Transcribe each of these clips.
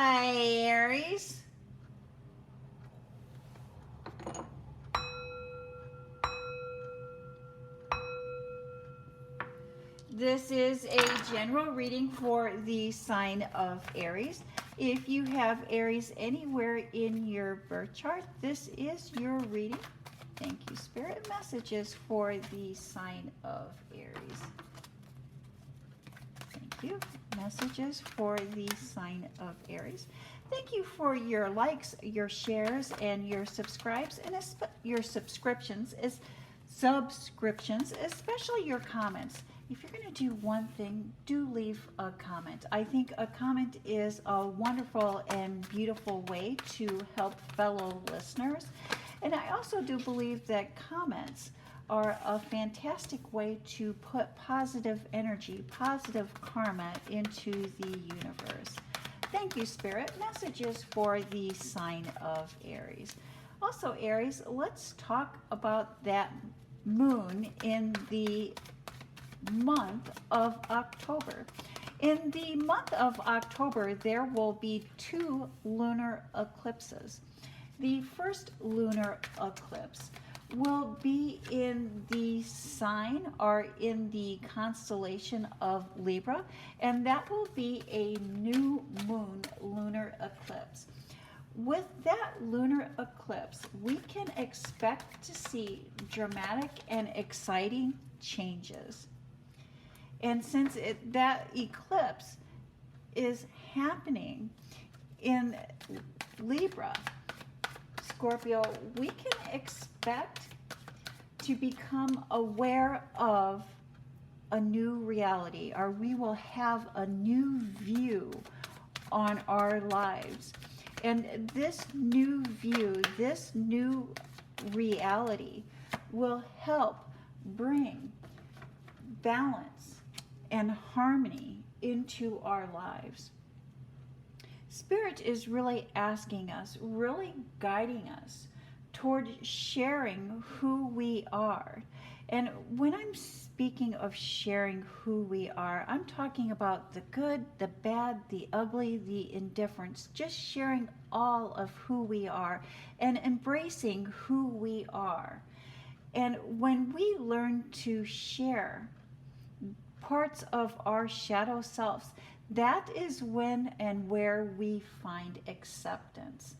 Hi, Aries. This is a general reading for the sign of Aries. If you have Aries anywhere in your birth chart, this is your reading. Thank you, Spirit. Messages for the sign of Aries. Thank you. Messages for the sign of Aries. Thank you for your likes, your shares, and your subscribes, and your subscriptions, especially your comments. If you're going to do one thing, do leave a comment. I think a comment is a wonderful and beautiful way to help fellow listeners. And I also do believe that comments are a fantastic way to put positive energy, positive karma into the universe. Thank you, Spirit. Messages for the sign of Aries. Also, Aries, let's talk about that moon in the month of October. In the month of October, there will be 2 lunar eclipses. The first lunar eclipse will be in the sign or in the constellation of Libra, and that will be a new moon lunar eclipse. With that lunar eclipse, we can expect to see dramatic and exciting changes. And since that eclipse is happening in Libra, Scorpio, we can expect to become aware of a new reality, or we will have a new view on our lives. And this new view, this new reality will help bring balance and harmony into our lives. Spirit is really asking us, really guiding us toward sharing who we are. And when I'm speaking of sharing who we are, I'm talking about the good, the bad, the ugly, the indifference, just sharing all of who we are and embracing who we are. And when we learn to share parts of our shadow selves, that is when and where we find acceptance.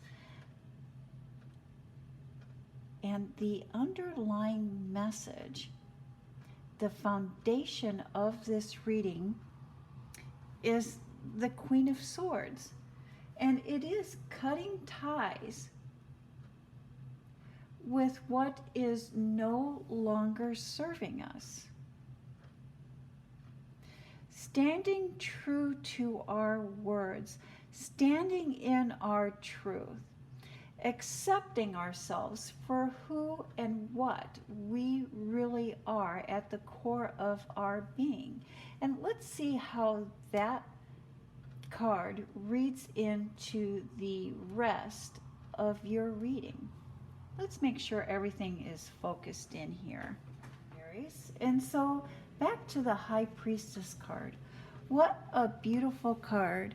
And the underlying message, the foundation of this reading, is the Queen of Swords. And it is cutting ties with what is no longer serving us. Standing true to our words, standing in our truth, accepting ourselves for who and what we really are at the core of our being. And let's see how that card reads into the rest of your reading. Let's make sure everything is focused in here, Aries. And so back to the High Priestess card. What a beautiful card.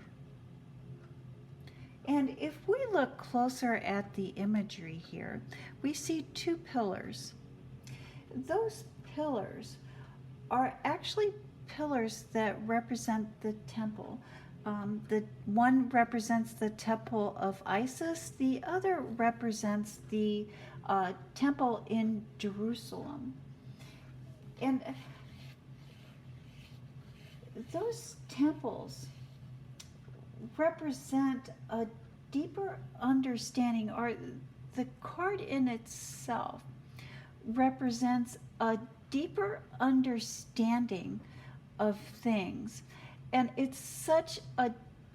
And if we look closer at the imagery here, we see 2 pillars. Those pillars are actually pillars that represent the temple. The one represents the temple of Isis, the other represents the temple in Jerusalem. And those temples represent a deeper understanding, or the card in itself represents a deeper understanding of things. And it's such a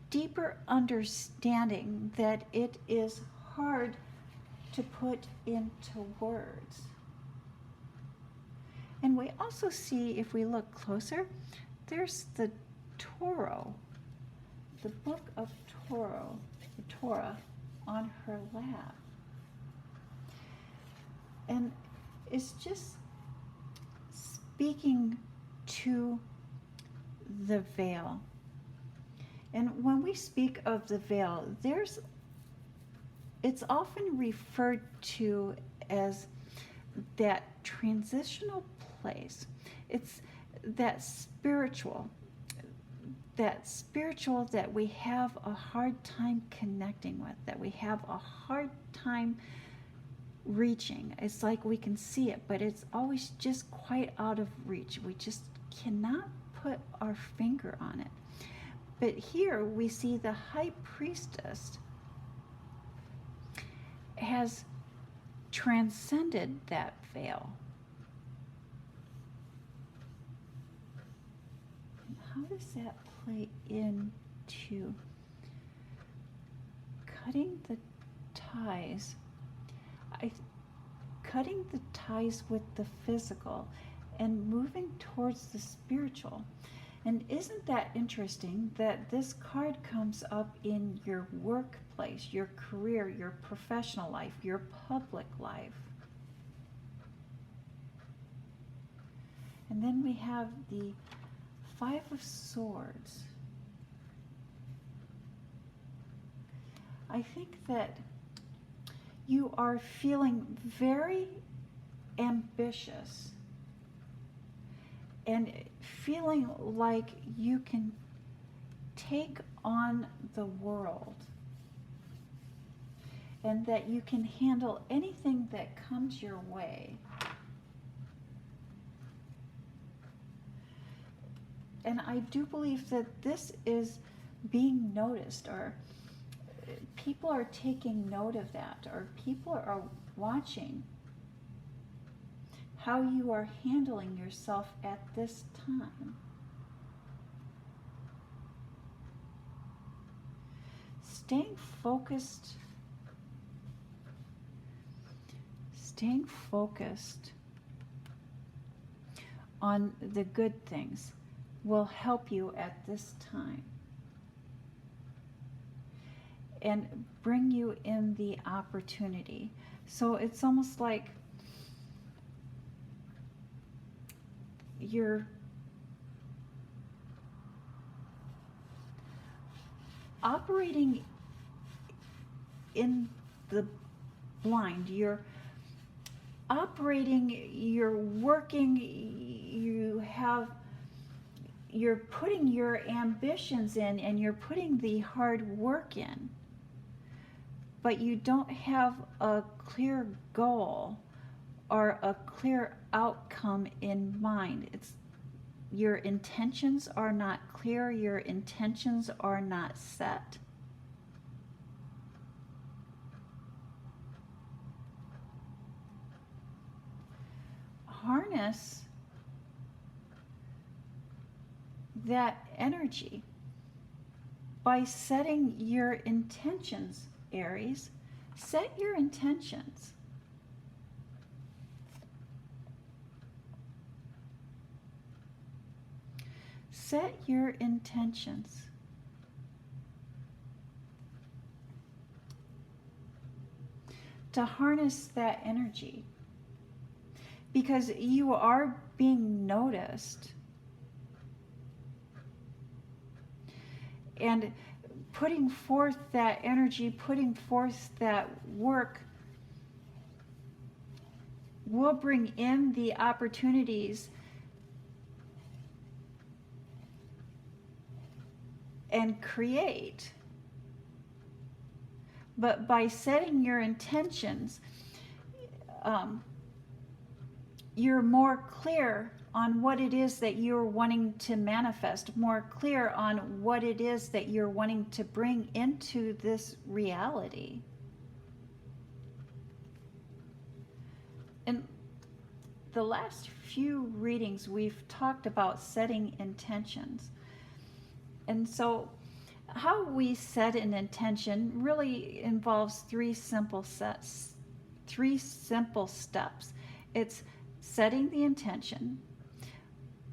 deeper understanding that it is hard to put into words. And we also see, if we look closer, there's the Toro, the book of Torah on her lap. And it's just speaking to the veil. And when we speak of the veil, it's often referred to as that transitional place. It's that spiritual that we have a hard time connecting with, that we have a hard time reaching. It's like we can see it, but it's always just quite out of reach. We just cannot put our finger on it. But here we see the high priestess has transcended that veil. And how does that play into cutting the ties? Cutting the ties with the physical and moving towards the spiritual. And isn't that interesting that this card comes up in your workplace, your career, your professional life, your public life? And then we have the Five of Swords. I think that you are feeling very ambitious and feeling like you can take on the world and that you can handle anything that comes your way. And I do believe that this is being noticed, or people are taking note of that, or people are watching how you are handling yourself at this time. Staying focused on the good things will help you at this time and bring you in the opportunity. So it's almost like you're operating in the blind. You're operating, you're working, you're putting your ambitions in and you're putting the hard work in, but you don't have a clear goal or a clear outcome in mind. It's your intentions are not clear, your intentions are not set. Harness that energy by setting your intentions, Aries. Set your intentions. Set your intentions. To harness that energy, because you are being noticed. And putting forth that energy, putting forth that work will bring in the opportunities and create. But by setting your intentions, you're more clear on what it is that you're wanting to manifest, more clear on what it is that you're wanting to bring into this reality. In the last few readings, we've talked about setting intentions. And so how we set an intention really involves three simple steps. It's setting the intention,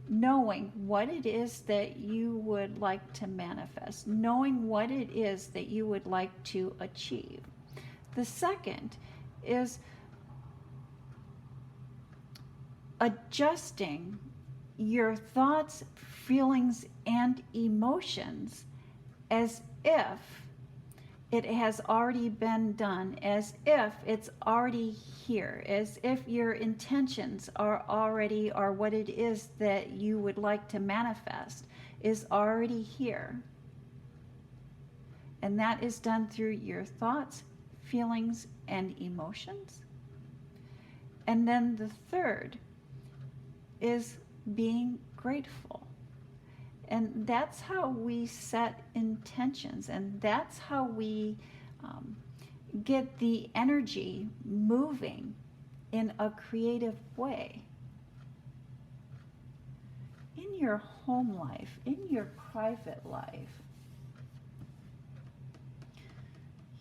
knowing what it is that you would like to manifest, knowing what it is that you would like to achieve. The second is adjusting your thoughts, feelings, and emotions as if it has already been done, as if it's already here, as if your intentions are already, or what it is that you would like to manifest is already here. And that is done through your thoughts, feelings, and emotions. And then the third is being grateful. And that's how we set intentions, and that's how we get the energy moving in a creative way. In your home life, in your private life,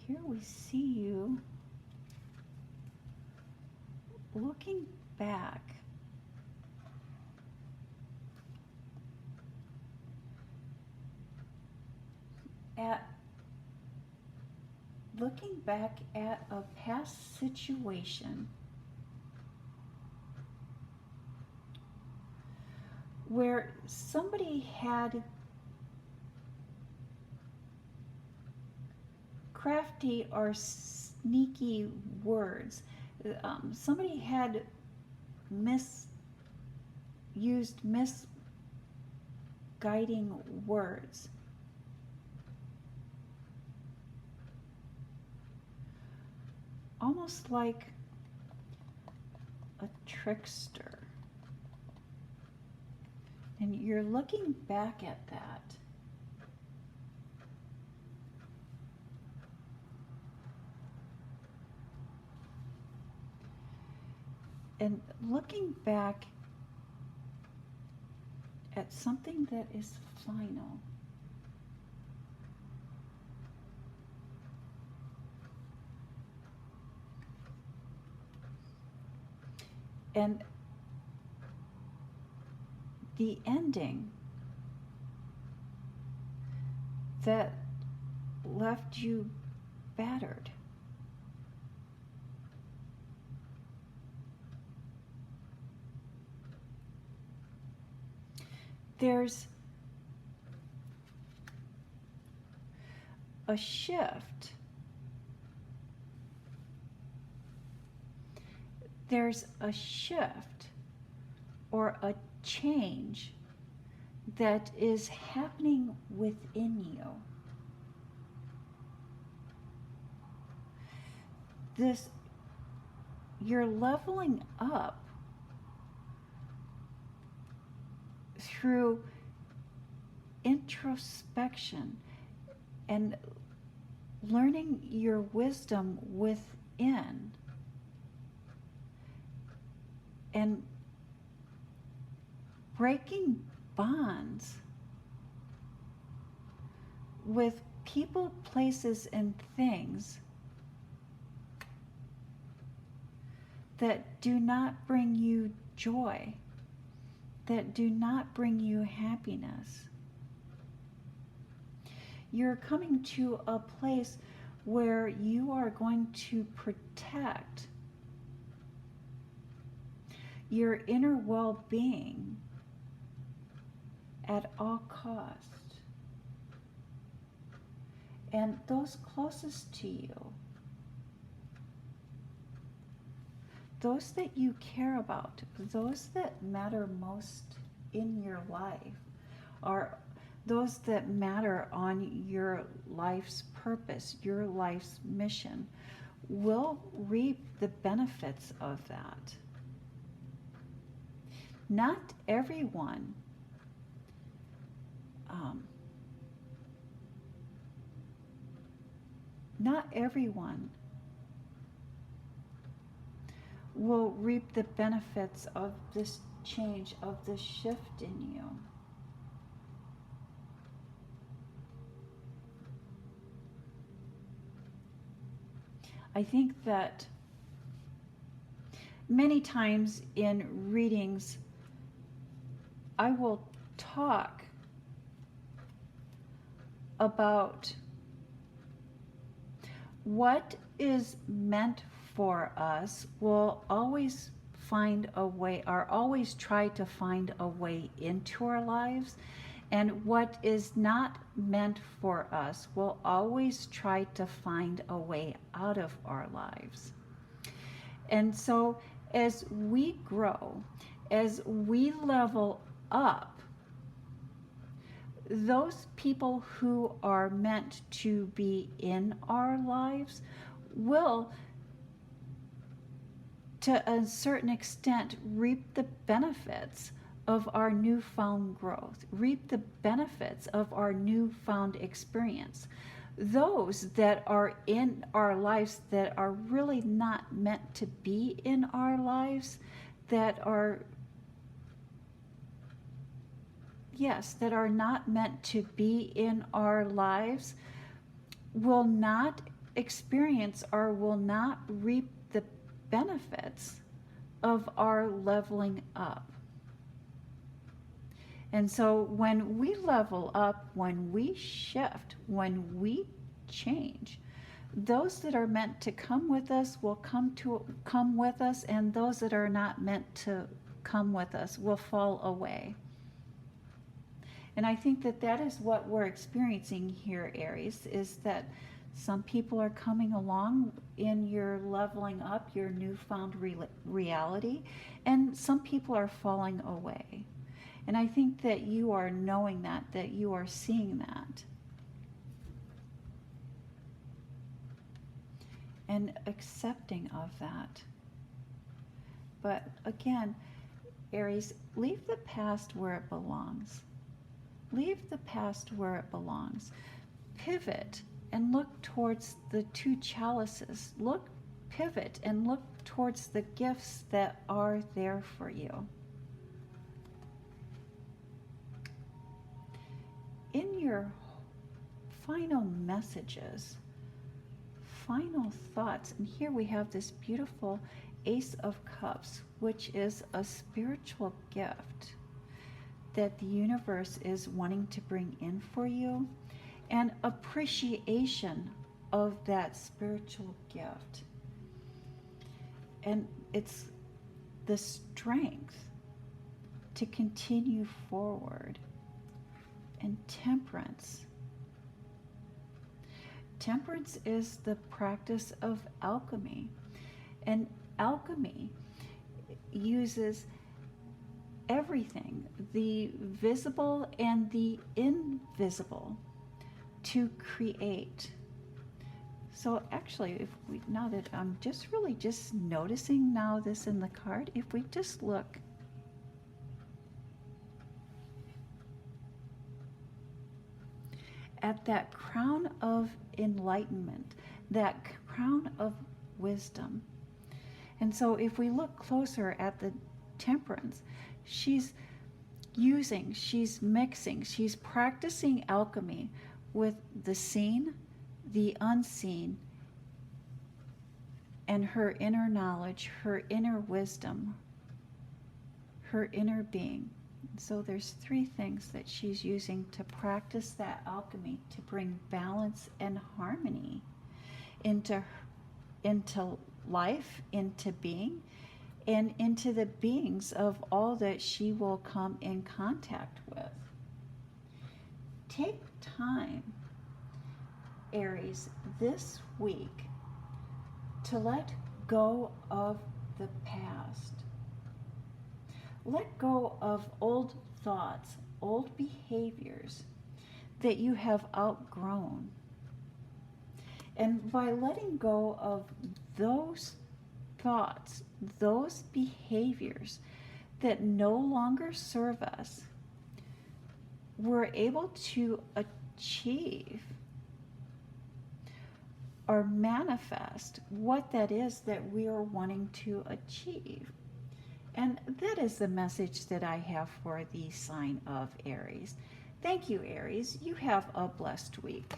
here we see you looking back at a past situation where somebody had crafty or sneaky words. Somebody had used misguiding words. Almost like a trickster. And you're looking back at that. And looking back at something that is final. And the ending that left you battered. There's a shift. There's a shift or a change that is happening within you. You're leveling up through introspection and learning your wisdom within, and breaking bonds with people, places, and things that do not bring you joy, that do not bring you happiness. You're coming to a place where you are going to protect your inner well-being at all costs. And those closest to you, those that you care about, those that matter most in your life, are those that matter on your life's purpose, your life's mission, will reap the benefits of that. Not everyone will reap the benefits of this change, of this shift in you. I think that many times in readings, I will talk about what is meant for us. Will always find a way, or always try to find a way into our lives. And what is not meant for us will always try to find a way out of our lives. And so as we grow, as we level up, those people who are meant to be in our lives will, to a certain extent, reap the benefits of our newfound growth, reap the benefits of our newfound experience. Those that are in our lives that are really not meant to be in our lives, that are not meant to be in our lives, will not experience or will not reap the benefits of our leveling up. And so when we level up, when we shift, when we change, those that are meant to come with us will come with us, and those that are not meant to come with us will fall away. And I think that that is what we're experiencing here, Aries, is that some people are coming along in your leveling up, your newfound reality, and some people are falling away. And I think that you are knowing that you are seeing that. And accepting of that. But again, Aries, leave the past where it belongs. Leave the past where it belongs. Pivot and look towards the two chalices. Pivot and look towards the gifts that are there for you. In your final messages, final thoughts, and here we have this beautiful Ace of Cups, which is a spiritual gift that the universe is wanting to bring in for you, and appreciation of that spiritual gift. And it's the strength to continue forward. And temperance. Temperance is the practice of alchemy. And alchemy uses everything, the visible and the invisible, to create. So actually, now that I'm just noticing now this in the card, if we just look at that crown of enlightenment, that crown of wisdom. And so if we look closer at the temperance, she's mixing, she's practicing alchemy with the seen, the unseen, and her inner knowledge, her inner wisdom, her inner being. So there's three things that she's using to practice that alchemy, to bring balance and harmony into life, into being, and into the beings of all that she will come in contact with. Take time, Aries, this week to let go of the past. Let go of old thoughts, old behaviors that you have outgrown. And by letting go of those thoughts, those behaviors that no longer serve us, we're able to achieve or manifest what that is that we are wanting to achieve. And that is the message that I have for the sign of Aries. Thank you, Aries. You have a blessed week.